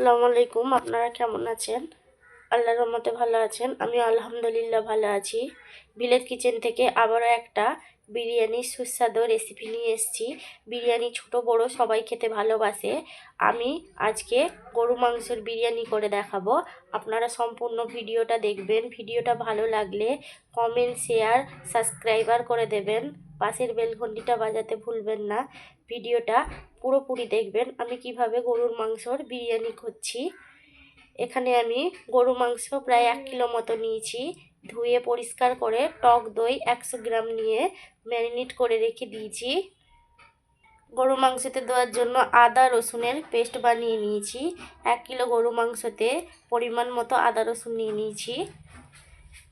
আসসালামু আলাইকুম। আপনারা কেমন আছেন? আল্লাহর রহমতে ভালো আছেন। আমি আলহামদুলিল্লাহ ভালো আছি। ভিলেজ কিচেন থেকে আবারও একটা বিরিয়ানির সুস্বাদু রেসিপি নিয়ে এসেছি। বিরিয়ানি ছোট বড় সবাই খেতে ভালোবাসে। আমি আজকে গরু মাংসের বিরিয়ানি করে দেখাবো। আপনারা সম্পূর্ণ ভিডিওটা দেখবেন। ভিডিওটা ভালো লাগলে কমেন্ট, শেয়ার, সাবস্ক্রাইবার করে দেবেন। পাশের বেল ঘন্টিটা বাজাতে ভুলবেন না। ভিডিওটা পুরোপুরি দেখবেন আমি কিভাবে গরুর মাংসর বিরিয়ানি করছি। এখানে আমি গরু মাংস প্রায় 1 কিলো মতো নিয়েছি। ধুয়ে পরিষ্কার করে টক দই 100 গ্রাম নিয়ে ম্যারিনেট করে রেখে দিয়েছি। গরু মাংসতে দেওয়ার জন্য আদা রসুনের পেস্ট বানিয়ে নিয়েছি। 1 কিলো গরু মাংসতে পরিমাণ মতো আদা রসুন নিয়ে নিয়েছি।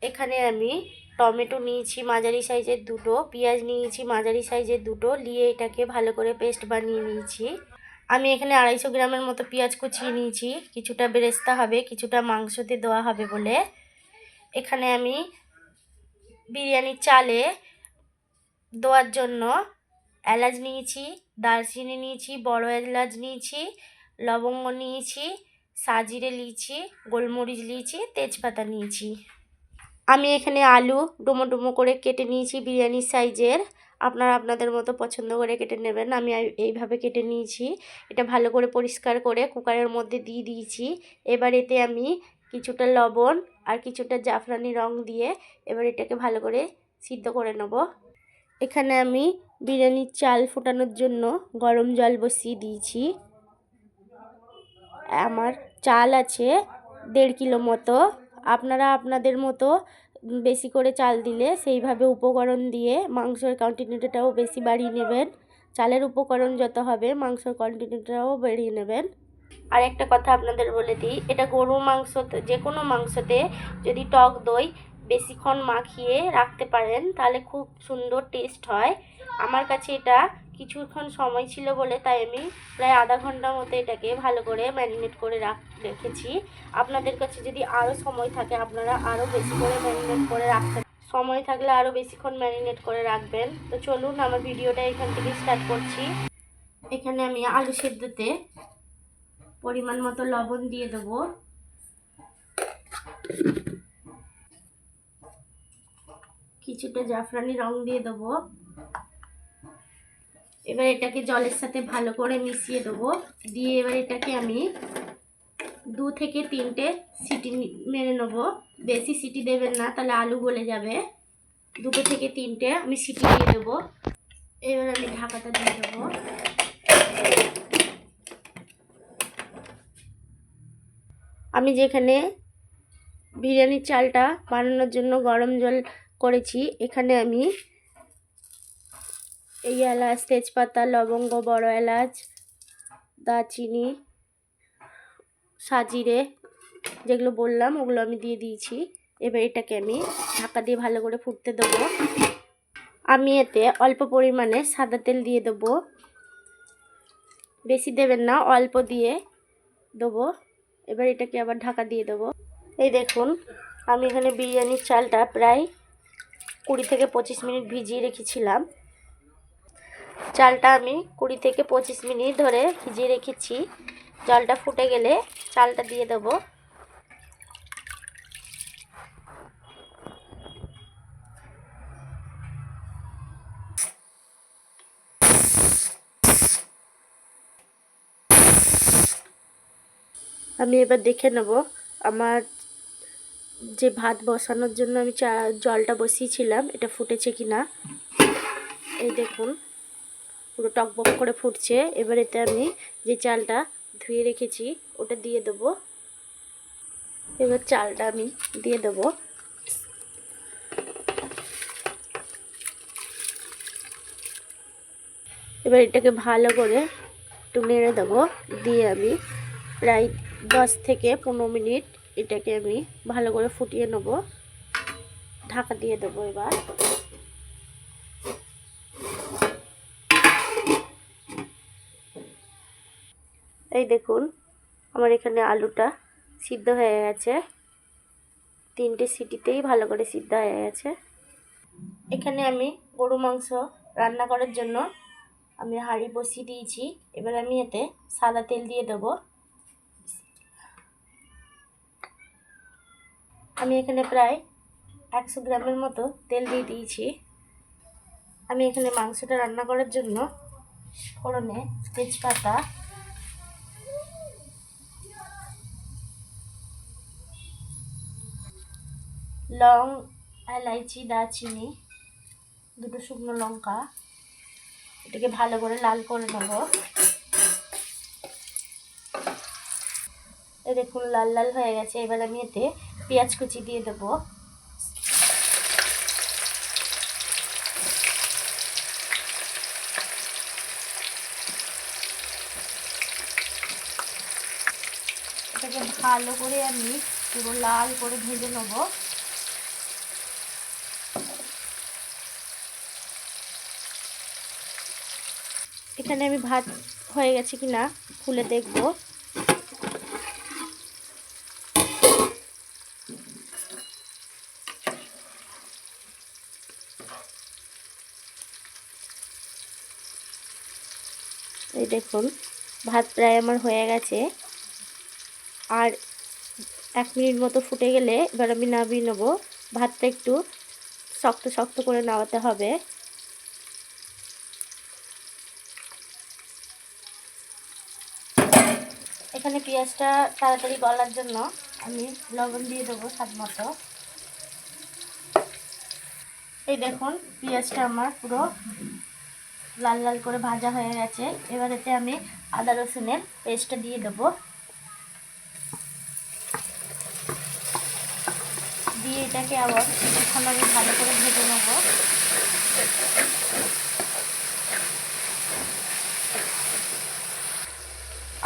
এখানে আমি টমেটো নিয়েছি মাঝারি সাইজের দুটো, পেঁয়াজ নিয়েছি মাঝারি সাইজের দুটো, নিয়ে এটাকে ভালো করে পেস্ট বানিয়ে নিয়েছি। আমি এখানে 250 গ্রামের মতো পেঁয়াজ কুচিয়ে নিয়েছি। কিছুটা বেরেস্তা হবে, কিছুটা মাংসতে দেওয়া হবে বলে। এখানে আমি বিরিয়ানির চালে দেওয়ার জন্য এলাচ নিয়েছি, দারচিনি নিয়েছি, বড় এলাচ নিয়েছি, লবঙ্গ নিয়েছি, সাজিরে নিয়েছি, গোলমরিচ নিয়েছি, তেজপাতা নিয়েছি। আমি এখানে আলু ডুমো ডুমো করে কেটে নিয়েছি বিরিয়ানির সাইজের। আপনারা আপনাদের মতো পছন্দ করে কেটে নেবেন। আমি এইভাবে কেটে নিয়েছি। এটা ভালো করে পরিষ্কার করে কুকারের মধ্যে দিয়ে দিয়েছি। এবার এতে আমি কিছুটা লবণ আর কিছুটা জাফরানি রং দিয়ে এবার এটাকে ভালো করে সিদ্ধ করে নেব। এখানে আমি বিরিয়ানির চাল ফোটানোর জন্য গরম জল বসিয়ে দিয়েছি। আমার চাল আছে 1.5 কিলো মতো। আপনারা আপনাদের মতো বেশি করে চাল দিলে সেইভাবে উপকরণ দিয়ে মাংসের কোয়ান্টিটিটাও বেশি বাড়িয়ে নেবেন। চালের উপকরণ যত হবে মাংসের কোয়ান্টিটিটাও বাড়িয়ে নেবেন। আর একটা কথা আপনাদের বলে দিই, এটা গরুর মাংস, যে কোনো মাংসতে যদি টক দই বেশিক্ষণ মাখিয়ে রাখতে পারেন তাহলে খুব সুন্দর টেস্ট হয়। আমার কাছে এটা কিছুক্ষণ সময় ছিল বলে তাই আমি প্রায় আধা ঘন্টার মতো এটাকে ভালো করে ম্যারিনেট করে রেখেছি। আপনাদের কাছে যদি আরও সময় থাকে আপনারা আরও বেশি করে ম্যারিনেট করে রাখতে, সময় থাকলে আরও বেশিক্ষণ ম্যারিনেট করে রাখবেন। তো চলুন আমার ভিডিওটা এখান থেকে স্টার্ট করছি। এখানে আমি আলু সেদ্ধতে পরিমাণ মতো লবণ দিয়ে দেবো, কিছুটা জাফরানি রং দিয়ে দেবো। এবার এটাকে জলের সাথে ভালো করে মিশিয়ে দেবো। দিয়ে এবার এটাকে আমি 2 থেকে 3টে সিটি মেরে নেব। বেশি সিটি দেবেন না, তাহলে আলু গলে যাবে। 2 থেকে 3টে আমি সিটি দিয়ে দেবো। এবার আমি ঢাকাটা দিয়ে দেবো। আমি যেখানে বিরিয়ানির চালটা বানানোর জন্য গরম জল করেছি, এখানে আমি এই এলাচ, তেজপাতা, লবঙ্গ, বড় এলাচ, দারচিনি, সাজিরে যেগুলো বললাম ওগুলো আমি দিয়ে দিয়েছি। এবার এটাকে আমি ঢাকা দিয়ে ভালো করে ফুটতে দেবো। আমি এতে অল্প পরিমাণে সাদা তেল দিয়ে দেবো, বেশি দেবেন না, অল্প দিয়ে দেবো। এবার এটাকে আবার ঢাকা দিয়ে দেবো। এই দেখুন আমি এখানে বিরিয়ানির চালটা প্রায় 20 থেকে 25 মিনিট ভিজিয়ে রেখেছিলাম। চালটা আমি 20 থেকে 25 মিনিট ধরে ভিজিয়ে রেখেছি। জলটা ফুটে গেলে চালটা দিয়ে দেবো। আমি এবার দেখে নেব আমার যে ভাত বসানোর জন্য আমি জলটা বসিয়েছিলাম এটা ফুটেছে কিনা। এই দেখুন পুরো টকবক করে ফুটছে। এবার এতে আমি যে চালটা ধুয়ে রেখেছি ওটা দিয়ে দেবো। এবার চালটা আমি দিয়ে দেবো। এবার এটাকে ভালো করে একটু নেড়ে দেবো। দিয়ে আমি প্রায় 10 থেকে 15 মিনিট এটাকে আমি ভালো করে ফুটিয়ে নেব। ঢাকা দিয়ে দেবো। এবার এই দেখুন আমার এখানে আলুটা সিদ্ধ হয়ে গেছে। 3টে সিটিতেই ভালো করে সিদ্ধ হয়ে গেছে। এখানে আমি গরু মাংস রান্না করার জন্য আমি হাঁড়ি বসিয়ে দিয়েছি। এবার আমি এতে সাদা তেল দিয়ে দেবো। আমি এখানে প্রায় 100 গ্রামের মতো তেল দিয়ে দিয়েছি। আমি এখানে মাংসটা রান্না করার জন্য ফোড়নে তেজপাতা, লং, এলাইচি, দারচিনি, দুটো শুকনো লঙ্কা, এটাকে ভালো করে লাল করে নেব। এই দেখুন লাল লাল হয়ে গেছে। এবার আমি এতে পেঁয়াজ কুচি দিয়ে দেবো। এটাকে ভালো করে আমি পুরো লাল করে ভেজে নেব। এখানে আমি ভাত হয়ে গেছে কিনা খুলে দেখব। এই দেখুন ভাত প্রায় আমার হয়ে গেছে। আর 1 মিনিট মতো ফুটে গেলে এবার আমি নামিয়ে নেব। ভাতটা একটু শক্ত শক্ত করে নামাতে হবে। এখানে পেঁয়াজটা তাড়াতাড়ি গলার জন্য আমি লবণ দিয়ে দেবো স্বাদ মতো। এই দেখুন পেঁয়াজটা আমার পুরো লাল লাল করে ভাজা হয়ে গেছে। এবার এতে আমি আদা রসুনের পেস্টটা দিয়ে দেবো। দিয়ে এটাকে আবার কিছুক্ষণ আমি ভালো করে ভেজে নেব।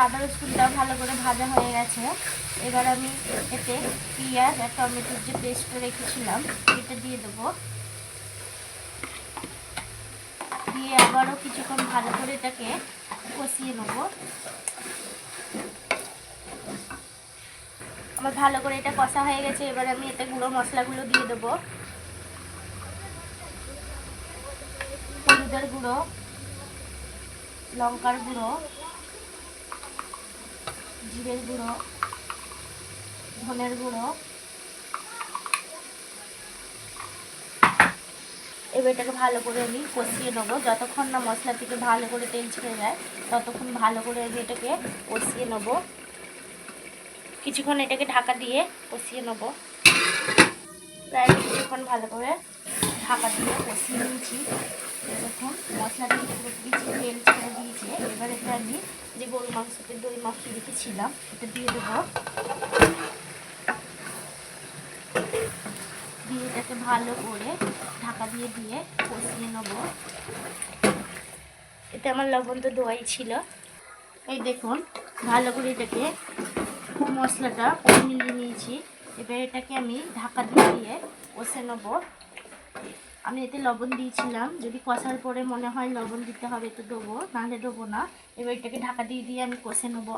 আদা রসুনটা ভালো করে ভাজা হয়ে গেছে। এবার আমি এতে পেঁয়াজ আর টমেটোর যে পেস্ট করে রেখেছিলাম এটা দিয়ে দেবো। দিয়ে আবারও কিছুক্ষণ ভালো করে এটাকে কষিয়ে নেব। আমার ভালো করে এটা কষা হয়ে গেছে। এবার আমি এতে গুঁড়ো মশলাগুলো দিয়ে দেবো। হলুদের গুঁড়ো, লঙ্কার গুঁড়ো, জিরের গুঁড়ো, ধনের গুঁড়ো। এবার এটাকে ভালো করে আমি কষিয়ে নেবো। যতক্ষণ না মশলা থেকে ভালো করে তেল ছেড়ে যায় ততক্ষণ ভালো করে আমি এটাকে কষিয়ে নেবো। কিছুক্ষণ এটাকে ঢাকা দিয়ে কষিয়ে নেবো। প্রায় কিছুক্ষণ ভালো করে ঢাকা দিয়ে কষিয়ে নিয়েছি। দেখুন মশলা থেকে পুরোপুরি তেল ছেড়ে দিয়েছে। এবার এটা আমি যে গরু মাংসতে দই মাখিয়ে রেখেছিলাম এটা দিয়ে দেবো। দিয়ে এটাকে ভালো করে ঢাকা দিয়ে দিয়ে কষিয়ে নেব। এটা আমার লবণ তো দোয়াই ছিল। এই দেখুন ভালো করে এটাকে মশলাটা মিলিয়ে নিয়েছি। এবার এটাকে আমি ঢাকা দিয়ে দিয়ে কষে নেব। আমি এতে লবণ দিয়েছিলাম, যদি কষার পরে মনে হয় লবণ দিতে হবে তো দেবো, নাহলে দেবো না। এবার এটাকে ঢাকা দিয়ে দিয়ে আমি কষে নেব।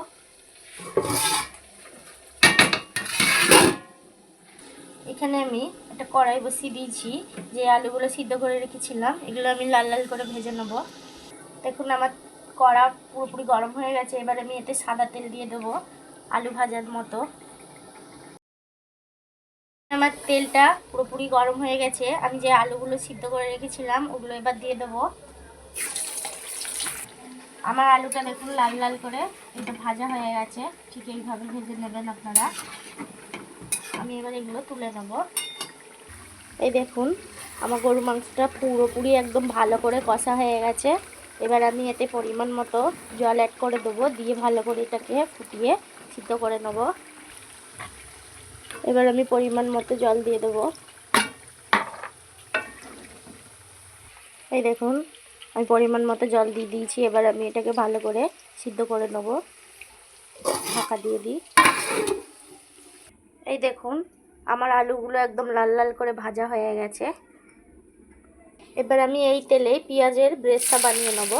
এখানে আমি একটা কড়াই বসিয়ে দিয়েছি। যে আলুগুলো সিদ্ধ করে রেখেছিলাম এগুলো আমি লাল লাল করে ভেজে নেব। দেখুন আমার কড়া পুরোপুরি গরম হয়ে গেছে। এবার আমি এতে সাদা তেল দিয়ে দেবো আলু ভাজার মতো। আমার তেলটা পুরোপুরি গরম হয়ে গেছে। আমি যে আলুগুলো সিদ্ধ করে রেখেছিলাম ওগুলো এবার দিয়ে দেবো। আমার আলুটা দেখুন লাল লাল করে এটা ভাজা হয়ে গেছে। ঠিক এইভাবে ভেজে নেবেন আপনারা। আমি এবার এগুলো তুলে নেব। এই দেখুন আমার গরু মাংসটা পুরোপুরি একদম ভালো করে কষা হয়ে গেছে। এবার আমি এতে পরিমাণ মতো জল অ্যাড করে দেবো। দিয়ে ভালো করে এটাকে ফুটিয়ে সিদ্ধ করে নেব। এবার আমি পরিমাণ মতো জল দিয়ে দেবো। এই দেখুন আমি পরিমাণ মতো জল দিয়ে দিয়েছি। এবার আমি এটাকে ভালো করে সিদ্ধ করে নেব। ঢাকা দিয়ে দিই। এই দেখুন আমার আলুগুলো একদম লাল লাল করে ভাজা হয়ে গেছে। এবার আমি এই তেলে পেঁয়াজের ব্রেস্তা বানিয়ে নেব।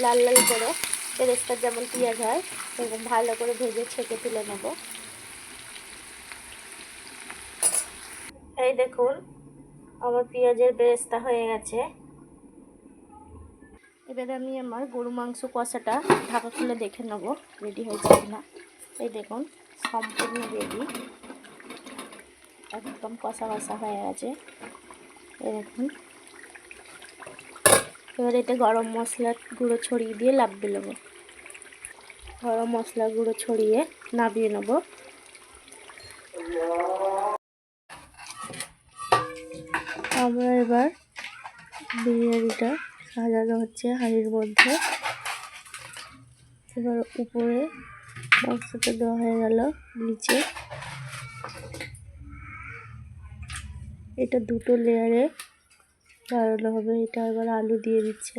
লাল লাল করে ব্রেস্তার যেমন পেঁয়াজ হয় সেরকম ভালো করে ভেজে ছেঁকে তুলে নেব। এই দেখুন আমার পেঁয়াজের ব্রেস্তা হয়ে গেছে। এবার আমি আমার গরু মাংস কষাটা ঢাকা খুলে দেখে নেব রেডি হয়েছে কিনা। এই দেখুন সম্পূর্ণ রেডি, একদম কষা কষা হয়ে গেছে এরকম। এবার এতে গরম মশলার গুঁড়ো ছড়িয়ে দিয়ে নামিয়ে নেব। গরম মশলার গুঁড়ো ছড়িয়ে নামিয়ে নেব। আমরা এবার বিরিয়ানিটা সাজানো হচ্ছে হাঁড়ির মধ্যে। এবার উপরে মাংসটা দেওয়া হয়ে গেল, নিচে এটা দুটো লেয়ারে বানানো হবে। এটা এবার আলু দিয়ে দিচ্ছে।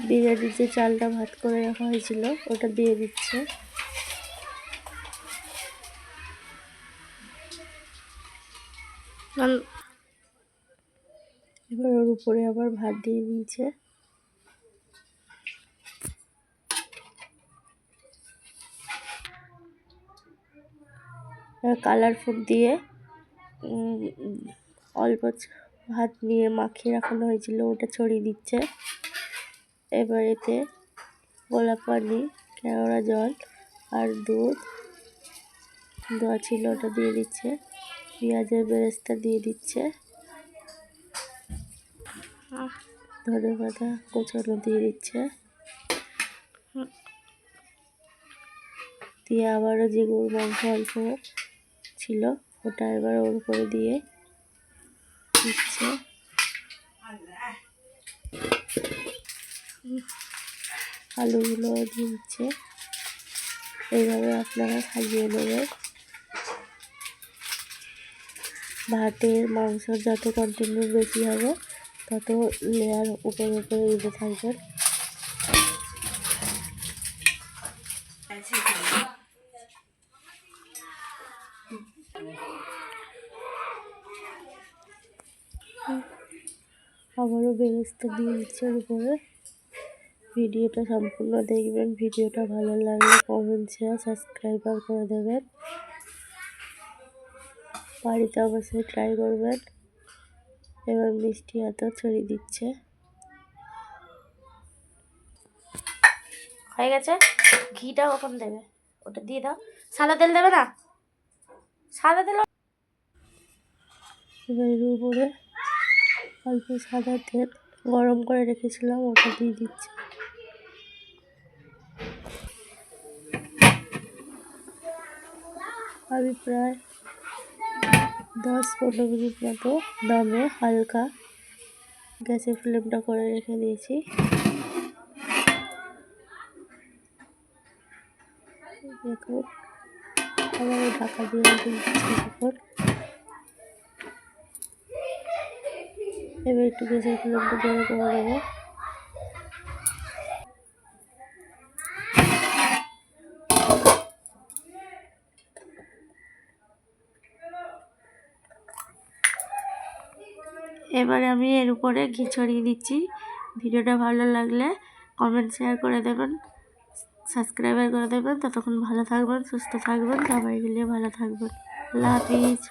বিরিয়ানির যে চালটা ভাত করে রাখা হয়েছিল ওটা দিয়ে দিচ্ছে। এবার ওর উপরে আবার ভাত দিয়ে দিয়েছে। কালার ফুড দিয়ে অল্প ভাত নিয়ে মাখিয়ে রাখানো হয়েছিল ওটা ছড়িয়ে দিচ্ছে। এবার এতে গোলাপ পানি, কেওড়া জল আর দুধ দেওয়া ছিল ওটা দিয়ে দিচ্ছে। পেঁয়াজের বেরেস্তা দিয়ে দিচ্ছে। ধনেপাতা কোচানো দিয়ে দিচ্ছে। দিয়ে আবারও যে গরুর মাংস অল্প ছিল ওটা এবার ওর উপরে দিয়ে দিচ্ছে। আলুগুলো দিয়ে দিচ্ছে। এইভাবে আপনারা সাজিয়ে নেবেন। ভাতের মাংসর যত কন্টিনিউ বেশি হবে তত লেয়ার উপরে উপরে দিতে থাকবেন। আবারও বেরেস্তা দিয়ে দিচ্ছে উপরে। ভিডিওটা সম্পূর্ণ দেখবেন। ভিডিওটা ভালো লাগলে কমেন্ট, শেয়ার, সাবস্ক্রাইব করে দেবেন। বাড়িতে অবশ্যই ট্রাই করবেন। এবার মিষ্টি আতা ছড়িয়ে দিচ্ছে। হয়ে গেছে। ঘিটা কখন দেবে ওটা দিয়ে দাও। সাদা তেল দেবে না, সাদা তেল। এবার এর উপরে অল্প সাদা তেল গরম করে রেখেছিলাম ওটা দিয়ে দিচ্ছে। আমি প্রায় 10-15 মিনিট মতো দমে হালকা গ্যাসের ফ্লেমটা করে রেখে দিয়েছি। দেখুন আবার ঢাকা দিয়ে রেখে দিচ্ছি কিছুক্ষণ। এবার একটু গ্যাসের ফ্লেমটা বড় করে দেবো। এবারে আমি এর উপরে ঘি ছড়িয়ে দিচ্ছি। ভিডিওটা ভালো লাগলে কমেন্ট, শেয়ার করে দেবেন, সাবস্ক্রাইব করে দেবেন। ততক্ষণ ভালো থাকবেন, সুস্থ থাকবেন, সবাই মিলে ভালো থাকবেন। আল্লাহ হাফিজ।